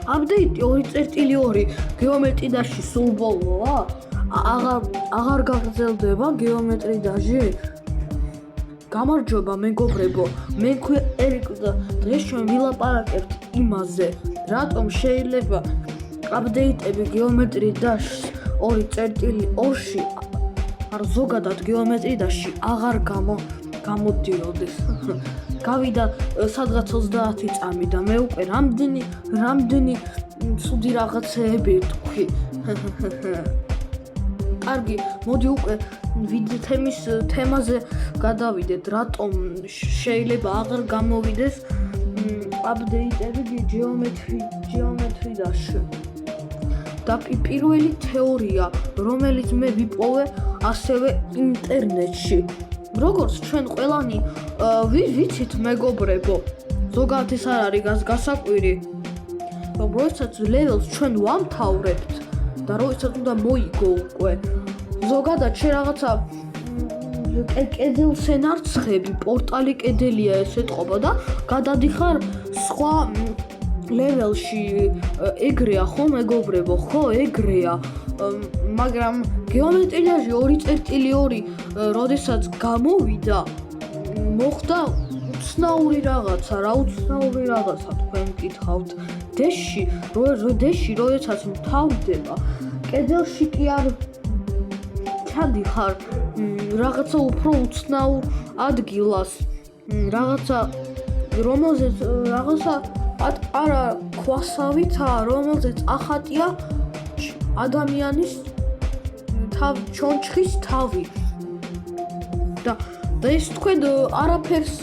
აპდეიტი 2.2 გეომეტრიაში სულ ბოლოა? აღარ გაგრძელდება გეომეტრიაში? გამარჯობა მეგობრებო, მე ქვია ერიკ და დღეს ჩვენ ვილაპარაკებთ იმაზე, რატომ შეიძლება აპდეიტები გეომეტრიაში 2.2-ში არ ზოგადად გეომეტრიაში აღარ გამოდიოდეს. გავიდა სადღაც 30 წამი და მე უკვე რამდენი ცუდი რაღაცეები თქვი. კარგი, მოდი უკვე თემაზე გადავიდეთ, რატომ შეიძლება აღარ გამოვიდეს აპდეიტები გეომეტრიაში. და პირველი თეორია, რომელიც მე ვიპოვე ასევე ინტერნეტში. როგორც ჩვენ ყველანი ვიცით მეგობრებო, ზოგადად ეს არ არის გასაკვირი, რომ როდესაც ლეველს ჩვენ ვამთავრებთ და როდესაც უნდა მოიგო უკვე, ზოგადად შე რაღაცა კედელს ენარცხები, პორტალი კედელია ეს ეთყობა და გადადიხარ სხვა ლეველში. ეგრეა ხო მეგობრებო, ხო ეგრეა. მაგრამ გეომეტრიაში 2.2 როდესაც გამოვიდა, მოხდა უცნაური რაღაცა, რა უცნაური რაღაცა თქვენ მკითხავთ. დეში როდესაც მთავრდება, კედელში კი არ ჩადიხარ რაღაცა უფრო უცნაურ ადგილას, რაღაცა რომელზეც რაღაცა პატარა ქვასავითაა, რომელზეც ახატია ადამიანის ჩონჩხის თავი. და ეს თქვენ არაფერს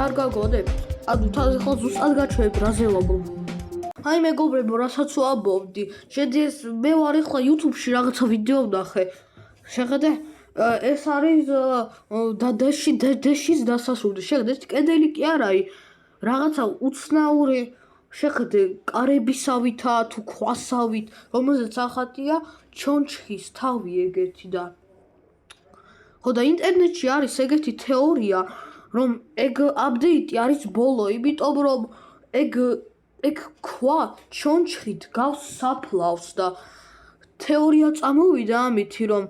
არ გაგონებთ. ანუ ახლა ზუსტად გაჩვენებთ რაზე ვაბობ. აი მეგობრებო, რასაც ვაბობდი, შედის მე ვარ ახლა YouTube-ში რაღაცა ვიდეო ვნახე. შეხედე, ეს არის დეშის დასასრული. შეხედე, კედელი კი არ არის რაღაცა უცნაური, შეხედე, კარებისავითაა თუ ქვასავით, რომელზეც ახატია ჩონჩხის თავი ეგეთი და ხო და ინტერნეტში არის ეგეთი თეორია, რომ ეგ აპდეიტი არის ბოლო, იმიტომ რომ ეგ ქვა ჩონჩხით გავს საფლავს და თეორია წამოვიდა ამითი, რომ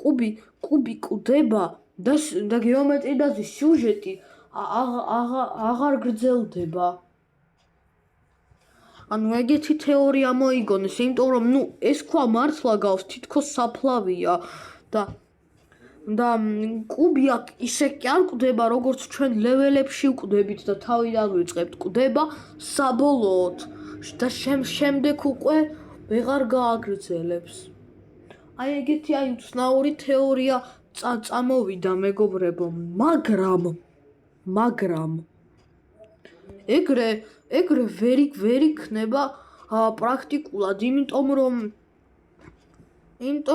კუბი კვდება და გეომეტრიაში სიუჟეტი აღარ გრძელდება. ანუ ეგეთი თეორია მოიგონეს, იმიტომ რომ ეს ქვა მართლა გავს, თითქოს საფლავია და კუბი ისე კი არ კვდება, როგორც ჩვენ ლეველებში ვკვდებით და თავიდან ვიწყებთ, კვდება საბოლოოდ და შემდეგ უკვე ვეღარ გააგრძელებს. აი ეგეთი უცნაური თეორია წამოვიდა მეგობრებო, მაგრამ ეგრე ვერ იქნება პრაქტიკულად, იმიტომ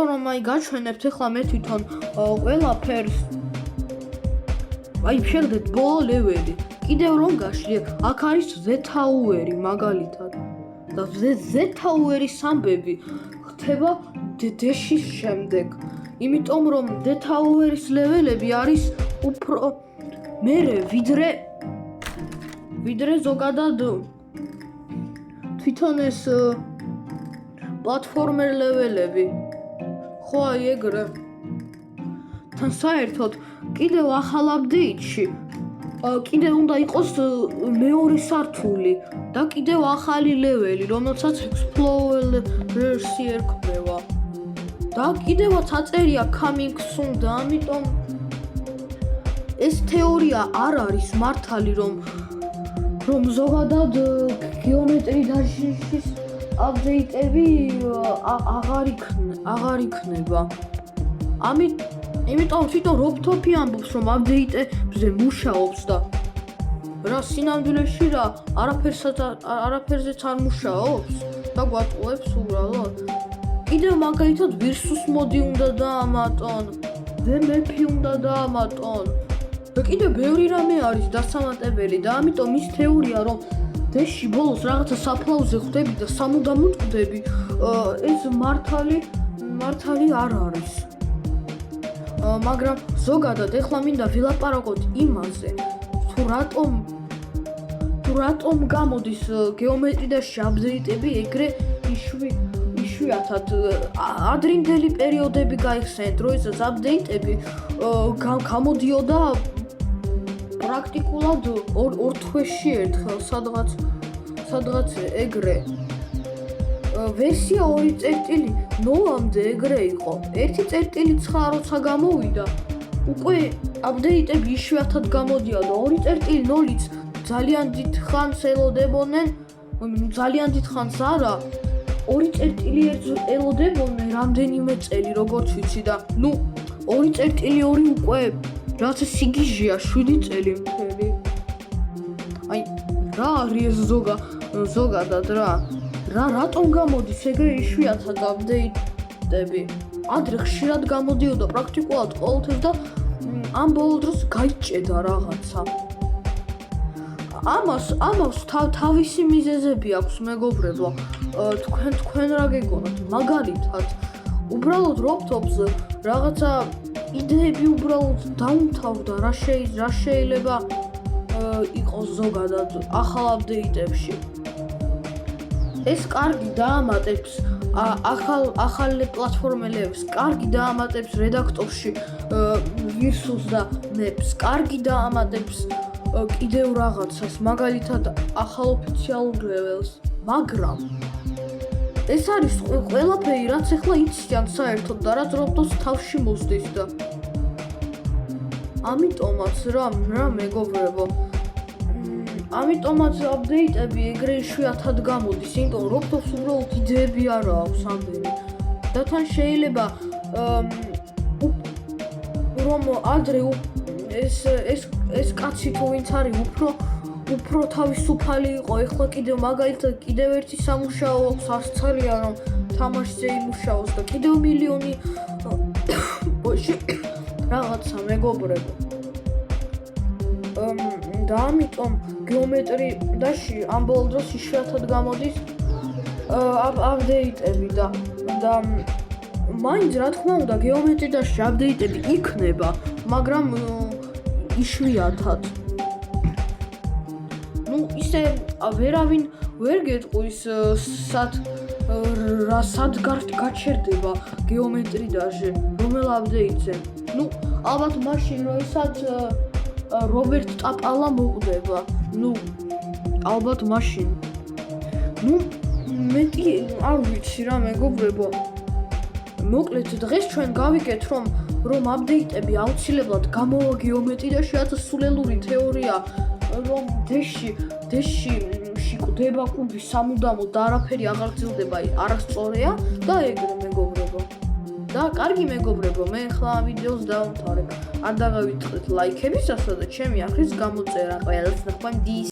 რომ აი გაჩვენებთ ახლა მე თვითონ ყველაფერს. აი შეგდეთ ბოლო ლეველი. კიდევ რომ გაშლი, აქ არის Z-Tower-ი მაგალითად. და Z-Tower-ის ამბები ხდება დეშის შემდეგ. იმიტომ რომ Z-Tower-ის ლეველები არის უფრო მერე ვიდრე ზოგადად თვითონ ეს პლატფორმერ ლეველები. ხო აი ეგრე. თან საერთოდ კიდევ ახალ აპდეიტში კიდევ უნდა იყოს მეორე სართული და კიდევ ახალი ლეველი, რომელსაც Explorer-ი ერქმევა. და კიდევაც აწერია coming soon და ამიტომ ეს თეორია არ არის მართალი, რომ ზოგადად გეომეტრიაში აპდეიტები აღარ იქნება. იმიტომ თვითონ რობტოფი ამბობს, რომ აპდეიტებზე მუშაობს და რა სინამდვილეში რა არაფერზეც არ მუშაობს და გვატყუებს უბრალოდ. კიდევ მაგალითად Versus მოდი უნდა დაამატონ, DMF-ი უნდა დაამატონ და კიდევ ბევრი რამე არის დასამატებელი და ამიტომ ის თეორია, რომ დეში ბოლოს რაღაცა საფლავზე ხვდები და სამუდამოდ ხვდები, ეს მართალი არ არის. მაგრამ ზოგადად ეხლა მინდა ვილაპარაკოთ იმაზე, თუ რატომ გამოდის გეომეტრიაში აპდეიტები ეგრე იშვიათად ადრინდელი პერიოდები გაიხსენეთ, როდესაც აპდეიტები გამოდიოდა პრაქტიკულად ორ თვეში ერთხელ, სადღაც ეგრე. ვერსია 2.0-მდე ეგრე იყო. 1.9 როცა გამოვიდა, უკვე აპდეიტები იშვიათად გამოდიოდა. 2.0-იც ძალიან დიდ ხანს ელოდებოდნენ, ძალიან დიდ ხანს არა, 2.1 ელოდებოდნენ რამდენიმე წელი, როგორც ვიცი და 2.2 უკვე რაც სიგიჟეა 7 წელი მთელი. აი, რა არის ზოგადად რატომ გამოდის ეგრე იშვიათად აპდეიტები? ადრე ხშირად გამოდიოდა პრაქტიკულად ყოველთვის და ამ ბოლო დროს გაიჭედა რაღაცა. ამას თავისი მიზეზები აქვს, მეგობრებო. თქვენ რა გეგონათ? მაგალითად, უბრალოდ laptop-ს რაღაცა იდეები უბრალოდ დაუმთავრდა, რა შეიძლება იყოს ზოგადად ახალ აპდეიტებში. ეს კარგი დაამატებს ახალ პლატფორმელებს, კარგი დაამატებს რედაქტორში ვირსუს და ნებს, კარგი დაამატებს კიდევ რაღაცას, მაგალითად ახალ ოფიციალურ level-ს, მაგრამ ეს არის ყველაფერი, რაც ახლა იციან საერთოდ და რაც laptop-ს თავში მოსდის და ამიტომაც რა მეგობრებო, ამიტომაც აპდეიტები ეგრე იშვიათად გამოდის, იმიტომ რომ laptop-ს უბრალოდ იდეები არ აქვს ამდენი. და თან შეიძლება რომ ადრე ეს კაცი თუ ვინც არის უფრო თავისუფალი იყო, ეხლა მაგალითად კიდევ ერთი სამუშაო აქვს, არც ძალიან რომ თამაშზე იმუშაოს და კიდევ მილიონი რაღაცა მეგობრებო. და ამიტომ გეომეტრიაში ამ ბოლო დროს იშვიათად გამოდის აპდეიტები და მაინც რა თქმა უნდა გეომეტრიაში აპდეიტები იქნება, მაგრამ იშვიათად. ისე ვერავინ ვერ გეტყვის სად გაჩერდება გეომეტრიაში, რომელ აპდეიტზე. ალბათ მაშინ როდესაც რობერტ ტაპალა მოკვდება. ალბათ მაშინ. მეტი არ ვიცი რა მეგობრებო. მოკლედ დღეს ჩვენ გავიგეთ რომ აპდეიტები აუცილებლად გამოვა გეომეტრიაში, რაც სულელური თეორია, რომ დეში კვდება კუბი სამუდამოდ და არაფერი აღარ გრძელდება, არასწორია და ეგრე მეგობრებო. და კარგი მეგობრებო, მე ახლა ამ ვიდეოს დავამთავრებ. არ დაგავიწყდეთ ლაიქებისასა და ჩემი ახლის გამოწერა. ყველას ნახვამდის.